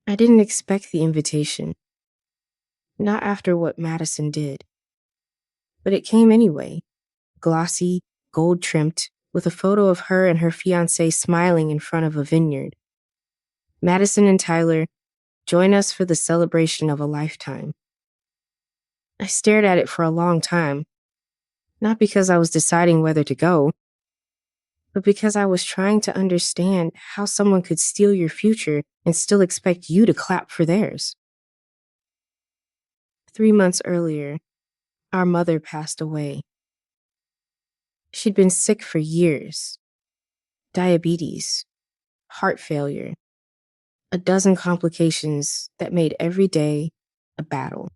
I didn't expect the invitation, not after what Madison did, but it came anyway, glossy, gold-trimmed, with a photo of her and her fiancé smiling in front of a vineyard. Madison and Tyler, join us for the celebration of a lifetime. I stared at it for a long time, not because I was deciding whether to go, but because I was trying to understand how someone could steal your future and still expect you to clap for theirs. 3 months earlier, our mother passed away. She'd been sick for years. Diabetes, heart failure, a dozen complications that made every day a battle.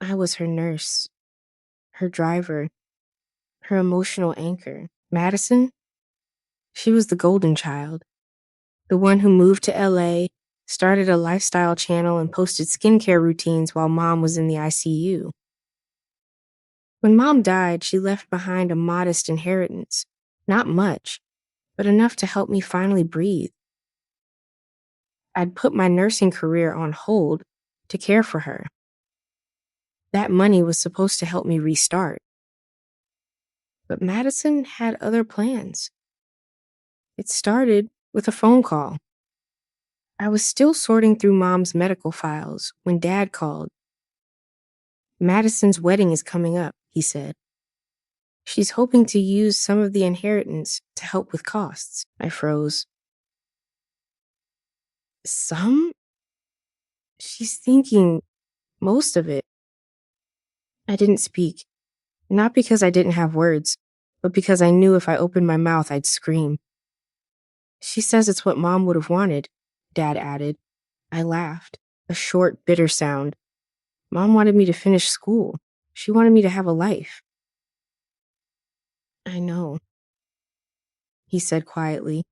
I was her nurse, her driver, her emotional anchor. Madison? She was the golden child, the one who moved to LA, started a lifestyle channel, and posted skincare routines while Mom was in the ICU. When Mom died, she left behind a modest inheritance. Not much, but enough to help me finally breathe. I'd put my nursing career on hold to care for her. That money was supposed to help me restart. But Madison had other plans. It started with a phone call. I was still sorting through Mom's medical files when Dad called. Madison's wedding is coming up, he said. She's hoping to use some of the inheritance to help with costs. I froze. Some? She's thinking most of it. I didn't speak, not because I didn't have words, but because I knew if I opened my mouth, I'd scream. She says it's what Mom would have wanted, Dad added. I laughed, a short, bitter sound. Mom wanted me to finish school. She wanted me to have a life. I know, he said quietly.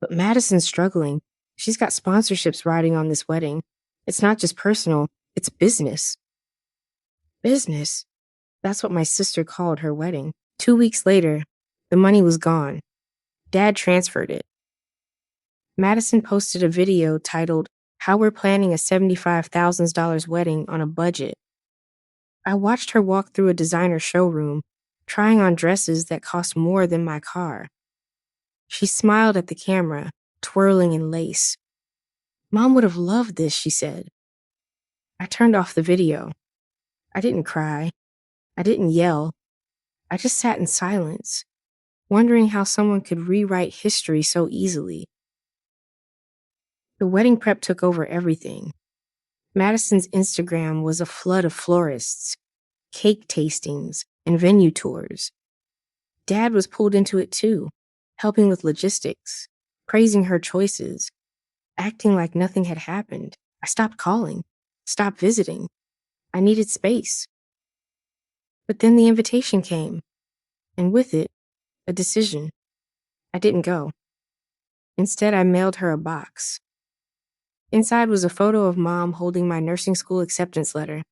But Madison's struggling. She's got sponsorships riding on this wedding. It's not just personal, it's business. Business? That's what my sister called her wedding. 2 weeks later, the money was gone. Dad transferred it. Madison posted a video titled, "How We're Planning a $75,000 Wedding on a Budget." I watched her walk through a designer showroom, trying on dresses that cost more than my car. She smiled at the camera, twirling in lace. Mom would have loved this, she said. I turned off the video. I didn't cry. I didn't yell. I just sat in silence, wondering how someone could rewrite history so easily. The wedding prep took over everything. Madison's Instagram was a flood of florists, cake tastings, and venue tours. Dad was pulled into it too, helping with logistics, praising her choices, acting like nothing had happened. I stopped calling, stopped visiting. I needed space. But then the invitation came, and with it, a decision. I didn't go. Instead, I mailed her a box. Inside was a photo of Mom holding my nursing school acceptance letter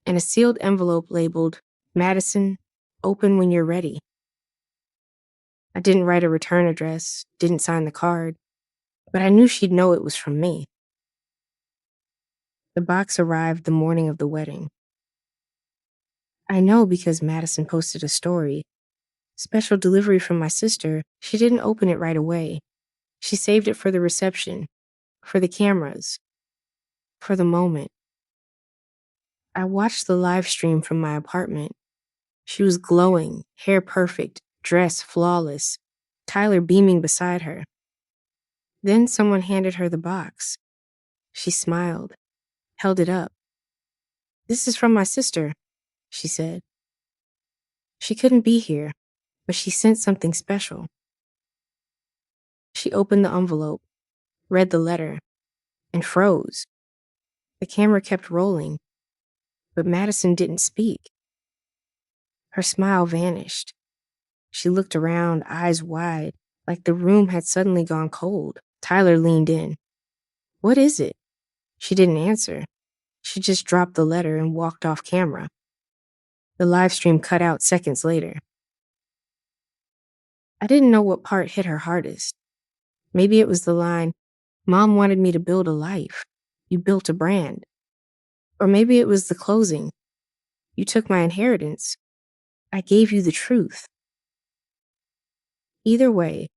and a sealed envelope labeled, "Madison, open when you're ready." I didn't write a return address, didn't sign the card, but I knew she'd know it was from me. The box arrived the morning of the wedding. I know because Madison posted a story. Special delivery from my sister. She didn't open it right away. She saved it for the reception, for the cameras, for the moment. I watched the live stream from my apartment. She was glowing, hair perfect, dress flawless, Tyler beaming beside her. Then someone handed her the box. She smiled, held it up. "This is from my sister," she said. "She couldn't be here, but she sent something special." She opened the envelope, read the letter, and froze. The camera kept rolling, but Madison didn't speak. Her smile vanished. She looked around, eyes wide, like the room had suddenly gone cold. Tyler leaned in. "What is it?" She didn't answer. She just dropped the letter and walked off camera. The live stream cut out seconds later. I didn't know what part hit her hardest. Maybe it was the line, Mom wanted me to build a life. You built a brand. Or maybe it was the closing. You took my inheritance. I gave you the truth. Either way,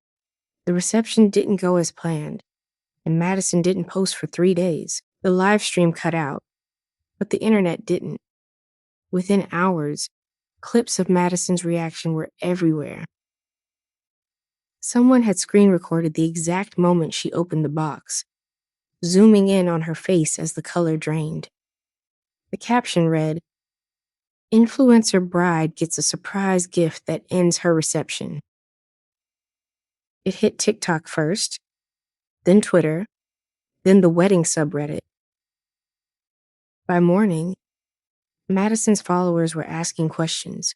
the reception didn't go as planned, and Madison didn't post for 3 days. The live stream cut out, but the internet didn't. Within hours, clips of Madison's reaction were everywhere. Someone had screen recorded the exact moment she opened the box, zooming in on her face as the color drained. The caption read, "Influencer bride gets a surprise gift that ends her reception." It hit TikTok first, then Twitter, then the wedding subreddit. By morning, Madison's followers were asking questions.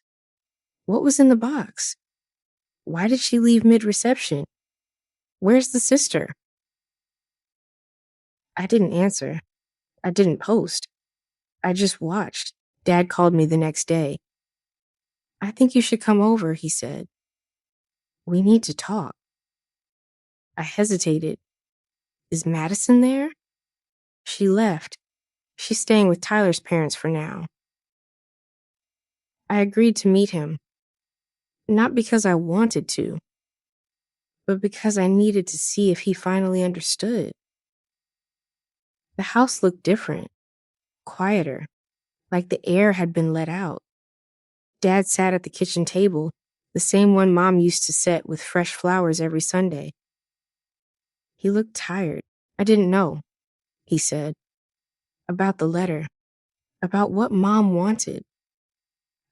What was in the box? Why did she leave mid-reception? Where's the sister? I didn't answer. I didn't post. I just watched. Dad called me the next day. "I think you should come over," he said. "We need to talk." I hesitated. Is Madison there? She left. She's staying with Tyler's parents for now. I agreed to meet him. Not because I wanted to, but because I needed to see if he finally understood. The house looked different, quieter, like the air had been let out. Dad sat at the kitchen table, the same one Mom used to set with fresh flowers every Sunday. He looked tired. "I didn't know," he said. "About the letter. About what Mom wanted."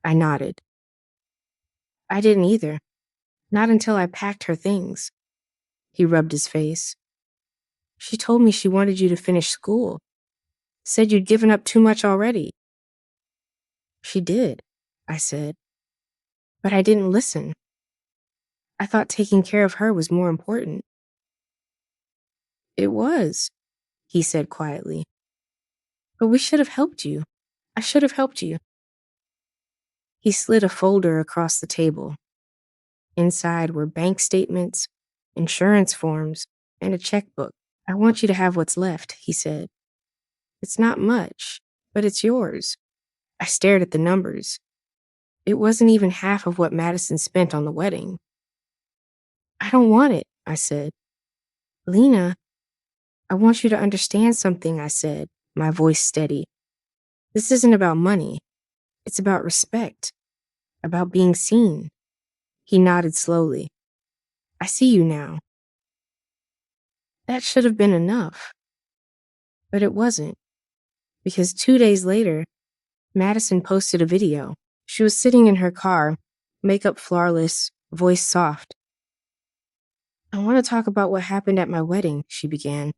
I nodded. "I didn't either. Not until I packed her things." He rubbed his face. "She told me she wanted you to finish school. Said you'd given up too much already." "She did," I said. "But I didn't listen. I thought taking care of her was more important." "It was," he said quietly. "But we should have helped you. I should have helped you." He slid a folder across the table. Inside were bank statements, insurance forms, and a checkbook. "I want you to have what's left," he said. "It's not much, but it's yours." I stared at the numbers. It wasn't even half of what Madison spent on the wedding. "I don't want it," I said. "Leena, I want you to understand something," I said, my voice steady. "This isn't about money. It's about respect, about being seen." He nodded slowly. "I see you now." That should have been enough. But it wasn't, because 2 days later, Madison posted a video. She was sitting in her car, makeup flawless, voice soft. "I want to talk about what happened at my wedding," she began.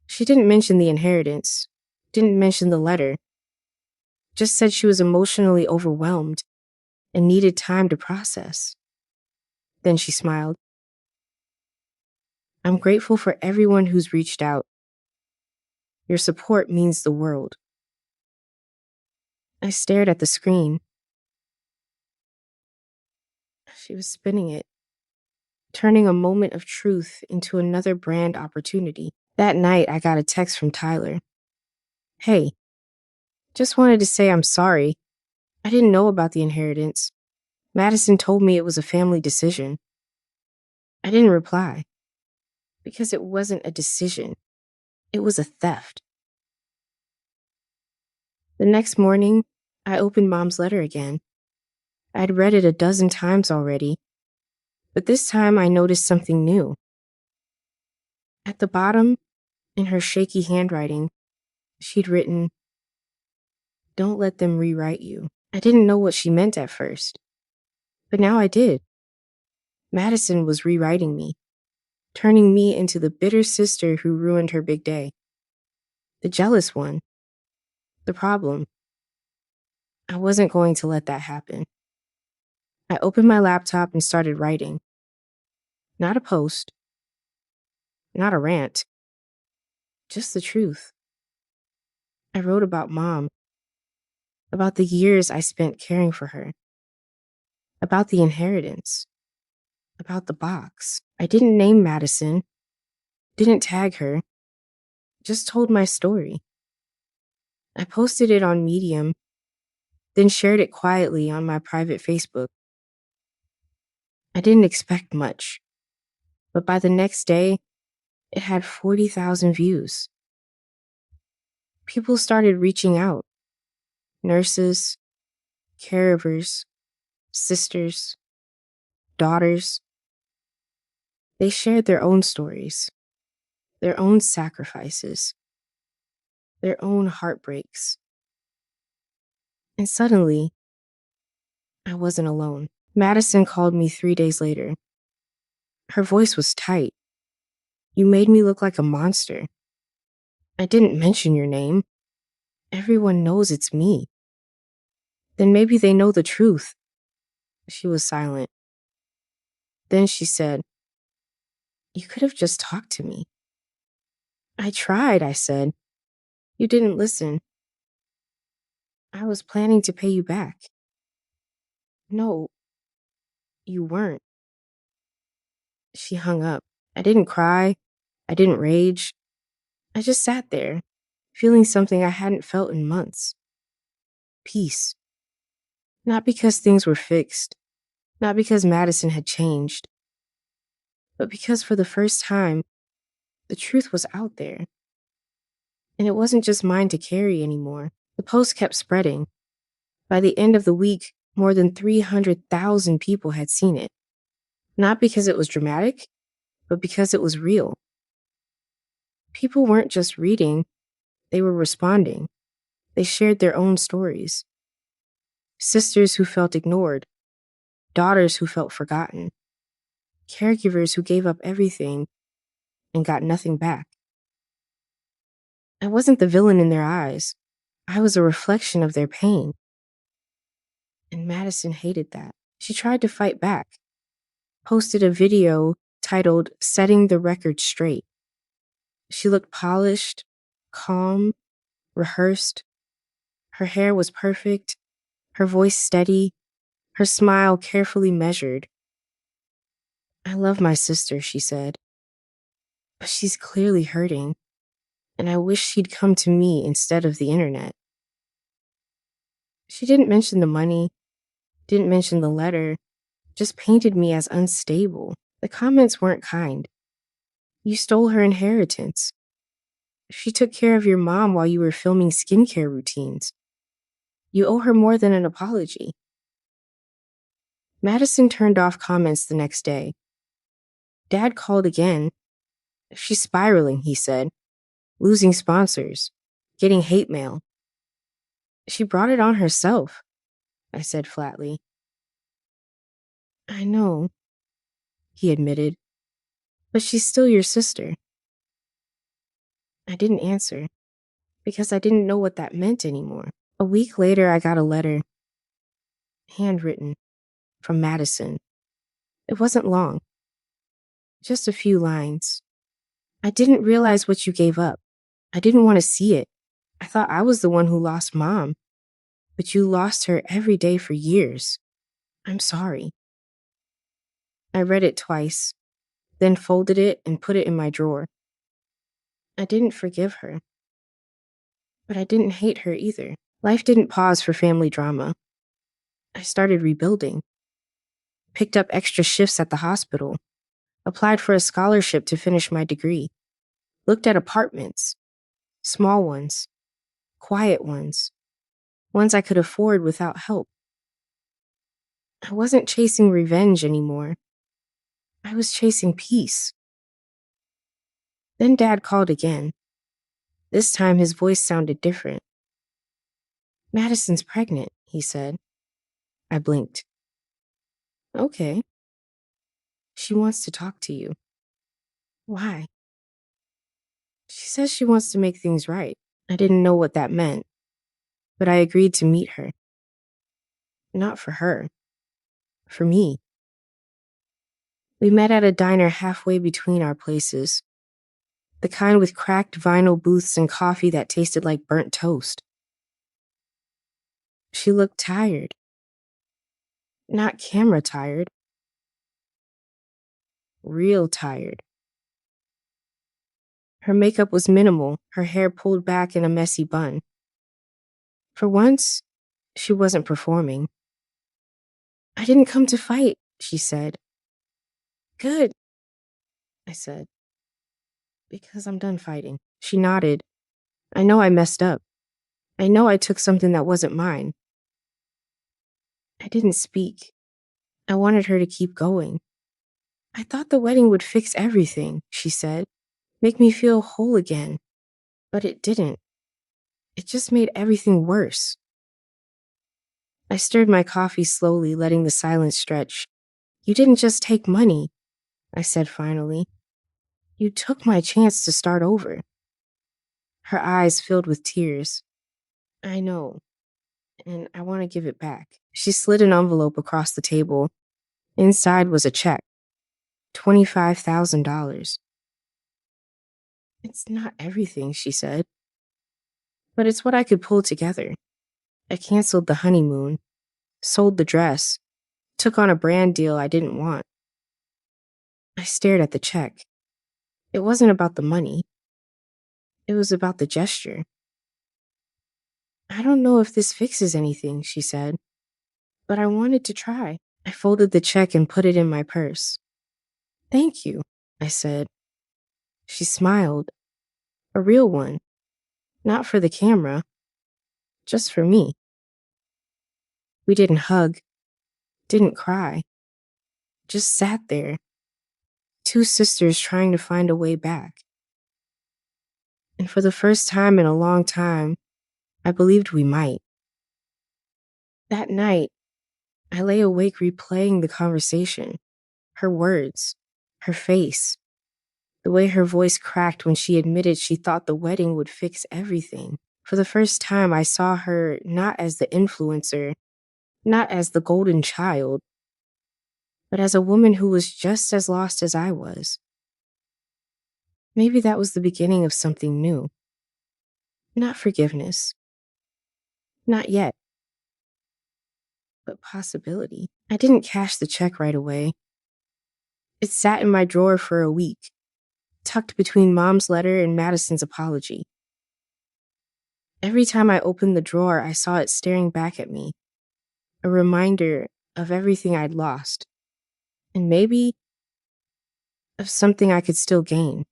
She didn't mention the inheritance, didn't mention the letter, just said she was emotionally overwhelmed and needed time to process. Then she smiled. "I'm grateful for everyone who's reached out. Your support means the world." I stared at the screen. She was spinning it, turning a moment of truth into another brand opportunity. That night, I got a text from Tyler. "Hey, just wanted to say I'm sorry. I didn't know about the inheritance. Madison told me it was a family decision." I didn't reply, because it wasn't a decision. It was a theft. The next morning, I opened Mom's letter again. I'd read it a dozen times already, but this time I noticed something new. At the bottom, in her shaky handwriting, she'd written, "Don't let them rewrite you." I didn't know what she meant at first, but now I did. Madison was rewriting me, turning me into the bitter sister who ruined her big day. The jealous one. The problem. I wasn't going to let that happen. I opened my laptop and started writing. Not a post. Not a rant. Just the truth. I wrote about Mom. About the years I spent caring for her. About the inheritance. About the box. I didn't name Madison. Didn't tag her, just told my story. I posted it on Medium, then shared it quietly on my private Facebook. I didn't expect much, but by the next day, it had 40,000 views. People started reaching out. Nurses, caregivers, sisters, daughters. They shared their own stories, their own sacrifices, their own heartbreaks. And suddenly, I wasn't alone. Madison called me 3 days later. Her voice was tight. You made me look like a monster. I didn't mention your name. Everyone knows it's me. Then maybe they know the truth. She was silent. Then she said, You could have just talked to me. I tried, I said. You didn't listen. I was planning to pay you back. No, you weren't. She hung up. I didn't cry. I didn't rage. I just sat there, feeling something I hadn't felt in months. Peace. Not because things were fixed, not because Madison had changed, but because for the first time, the truth was out there. And it wasn't just mine to carry anymore. The post kept spreading. By the end of the week, more than 300,000 people had seen it. Not because it was dramatic, but because it was real. People weren't just reading, they were responding. They shared their own stories. Sisters who felt ignored, daughters who felt forgotten, caregivers who gave up everything and got nothing back. I wasn't the villain in their eyes. I was a reflection of their pain. And Madison hated that. She tried to fight back, posted a video titled Setting the Record Straight. She looked polished, calm, rehearsed. Her hair was perfect, her voice steady, her smile carefully measured. I love my sister, she said, but she's clearly hurting, and I wish she'd come to me instead of the internet. She didn't mention the money, didn't mention the letter, just painted me as unstable. The comments weren't kind. You stole her inheritance. She took care of your mom while you were filming skincare routines. You owe her more than an apology. Madison turned off comments the next day. Dad called again. She's spiraling, he said, losing sponsors, getting hate mail. She brought it on herself, I said flatly. I know, he admitted, but she's still your sister. I didn't answer because I didn't know what that meant anymore. A week later, I got a letter, handwritten, from Madison. It wasn't long, just a few lines. I didn't realize what you gave up. I didn't want to see it. I thought I was the one who lost Mom, but you lost her every day for years. I'm sorry. I read it twice, then folded it and put it in my drawer. I didn't forgive her, but I didn't hate her either. Life didn't pause for family drama. I started rebuilding, picked up extra shifts at the hospital, applied for a scholarship to finish my degree, looked at apartments, small ones, quiet ones I could afford without help. I wasn't chasing revenge anymore. I was chasing peace. Then Dad called again. This time his voice sounded different. Madison's pregnant, he said. I blinked. Okay. She wants to talk to you. Why? She says she wants to make things right. I didn't know what that meant, but I agreed to meet her. Not for her. For me. We met at a diner halfway between our places. The kind with cracked vinyl booths and coffee that tasted like burnt toast. She looked tired. Not camera tired. Real tired. Her makeup was minimal, her hair pulled back in a messy bun. For once, she wasn't performing. "I didn't come to fight," she said. "Good," I said, "because I'm done fighting." She nodded. "I know I messed up. I know I took something that wasn't mine." I didn't speak. I wanted her to keep going. "I thought the wedding would fix everything," she said. "Make me feel whole again." But it didn't. It just made everything worse. I stirred my coffee slowly, letting the silence stretch. "You didn't just take money," I said finally. "You took my chance to start over." Her eyes filled with tears. "I know, and I want to give it back." She slid an envelope across the table. Inside was a check. $25,000. "It's not everything," she said, "but it's what I could pull together." I canceled the honeymoon, sold the dress, took on a brand deal I didn't want. I stared at the check. It wasn't about the money. It was about the gesture. "I don't know if this fixes anything," she said, "but I wanted to try." I folded the check and put it in my purse. "Thank you," I said. She smiled. A real one. Not for the camera, just for me. We didn't hug, didn't cry, just sat there, two sisters trying to find a way back. And for the first time in a long time, I believed we might. That night, I lay awake replaying the conversation, her words, her face, the way her voice cracked when she admitted she thought the wedding would fix everything. For the first time, I saw her not as the influencer, not as the golden child, but as a woman who was just as lost as I was. Maybe that was the beginning of something new. Not forgiveness. Not yet. But possibility. I didn't cash the check right away. It sat in my drawer for a week, tucked between Mom's letter and Madison's apology. Every time I opened the drawer, I saw it staring back at me, a reminder of everything I'd lost, and maybe of something I could still gain.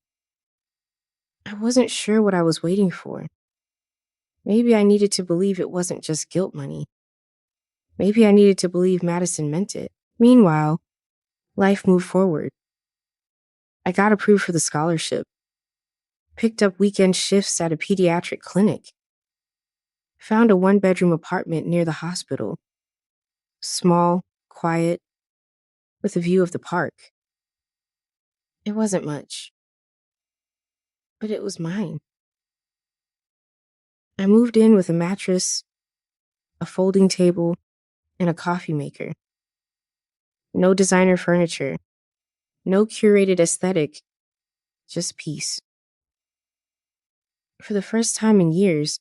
I wasn't sure what I was waiting for. Maybe I needed to believe it wasn't just guilt money. Maybe I needed to believe Madison meant it. Meanwhile, life moved forward. I got approved for the scholarship, picked up weekend shifts at a pediatric clinic, found a one-bedroom apartment near the hospital. Small, quiet, with a view of the park. It wasn't much, but it was mine. I moved in with a mattress, a folding table, and a coffee maker. No designer furniture, no curated aesthetic, just peace. For the first time in years,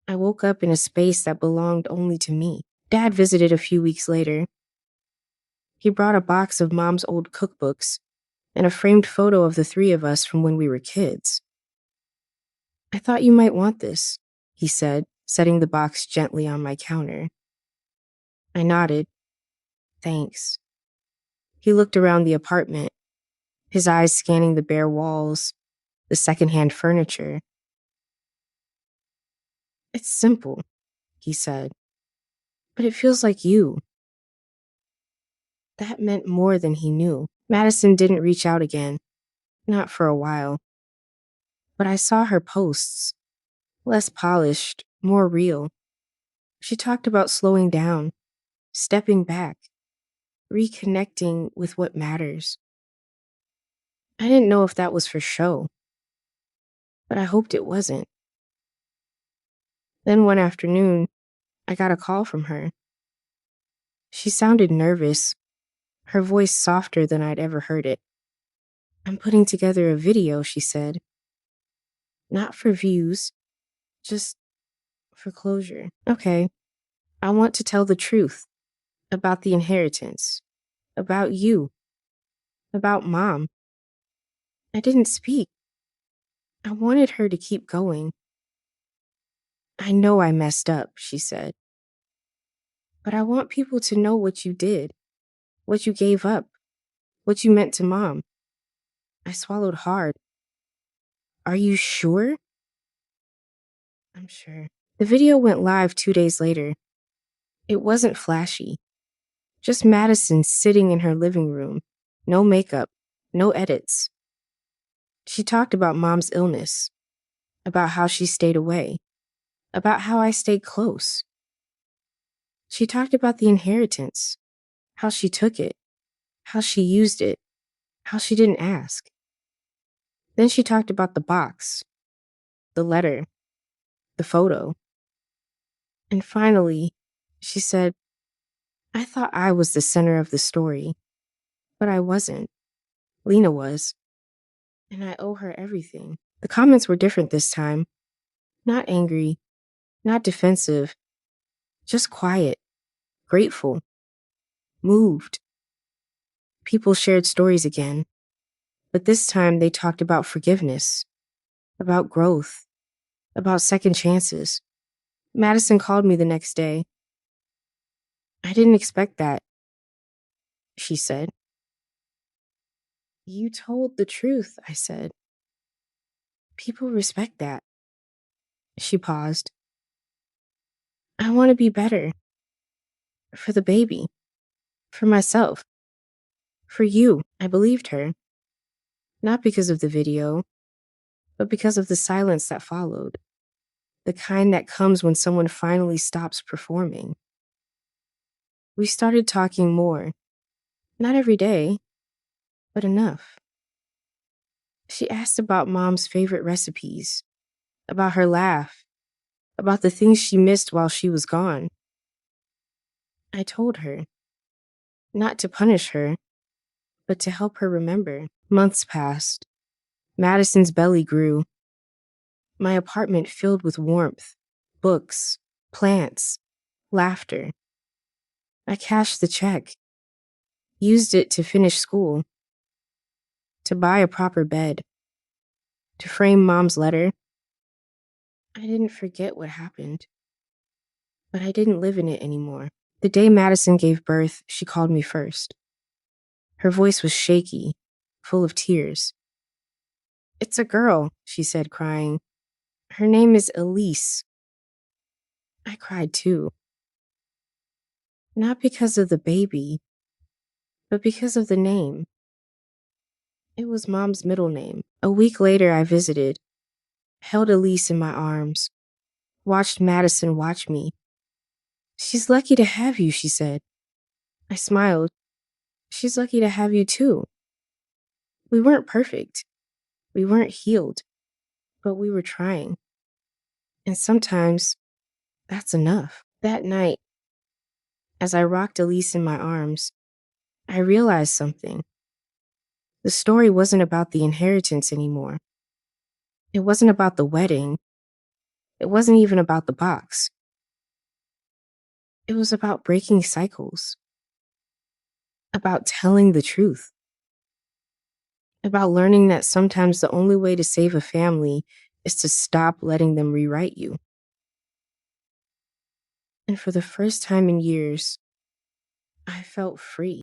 I woke up in a space that belonged only to me. Dad visited a few weeks later. He brought a box of Mom's old cookbooks and a framed photo of the three of us from when we were kids. "I thought you might want this," he said, setting the box gently on my counter. I nodded. "Thanks." He looked around the apartment, his eyes scanning the bare walls, the secondhand furniture. "It's simple," he said, "but it feels like you." That meant more than he knew. Madison didn't reach out again, not for a while. But I saw her posts, less polished, more real. She talked about slowing down, stepping back, reconnecting with what matters. I didn't know if that was for show, but I hoped it wasn't. Then one afternoon, I got a call from her. She sounded nervous, her voice softer than I'd ever heard it. "I'm putting together a video," she said. "Not for views, just for closure." "Okay, I want to tell the truth about the inheritance, about you, about Mom." I didn't speak. I wanted her to keep going. I know I messed up, she said. But I want people to know what you did, what you gave up, what you meant to Mom. I swallowed hard. Are you sure? I'm sure. The video went live 2 days later. It wasn't flashy. Just Madison sitting in her living room. No makeup, no edits. She talked about Mom's illness, about how she stayed away, about how I stayed close. She talked about the inheritance, how she took it, how she used it, how she didn't ask. Then she talked about the box, the letter, the photo. And finally, she said, I thought I was the center of the story, but I wasn't. Leena was. And I owe her everything. The comments were different this time. Not angry, not defensive, just quiet, grateful, moved. People shared stories again, but this time they talked about forgiveness, about growth, about second chances. Madison called me the next day. I didn't expect that, she said. You told the truth, I said. People respect that. She paused. I want to be better. For the baby. For myself. For you. I believed her. Not because of the video, but because of the silence that followed. The kind that comes when someone finally stops performing. We started talking more. Not every day, but enough. She asked about Mom's favorite recipes, about her laugh, about the things she missed while she was gone. I told her, not to punish her, but to help her remember. Months passed. Madison's belly grew. My apartment filled with warmth, books, plants, laughter. I cashed the check, used it to finish school, to buy a proper bed, to frame Mom's letter. I didn't forget what happened, but I didn't live in it anymore. The day Madison gave birth, she called me first. Her voice was shaky, full of tears. It's a girl, she said, crying. Her name is Elise. I cried too. Not because of the baby, but because of the name. It was Mom's middle name. A week later, I visited, held Elise in my arms, watched Madison watch me. She's lucky to have you, she said. I smiled. She's lucky to have you too. We weren't perfect. We weren't healed, but we were trying. And sometimes that's enough. That night, as I rocked Elise in my arms, I realized something. The story wasn't about the inheritance anymore. It wasn't about the wedding. It wasn't even about the box. It was about breaking cycles, about telling the truth, about learning that sometimes the only way to save a family is to stop letting them rewrite you. And for the first time in years, I felt free.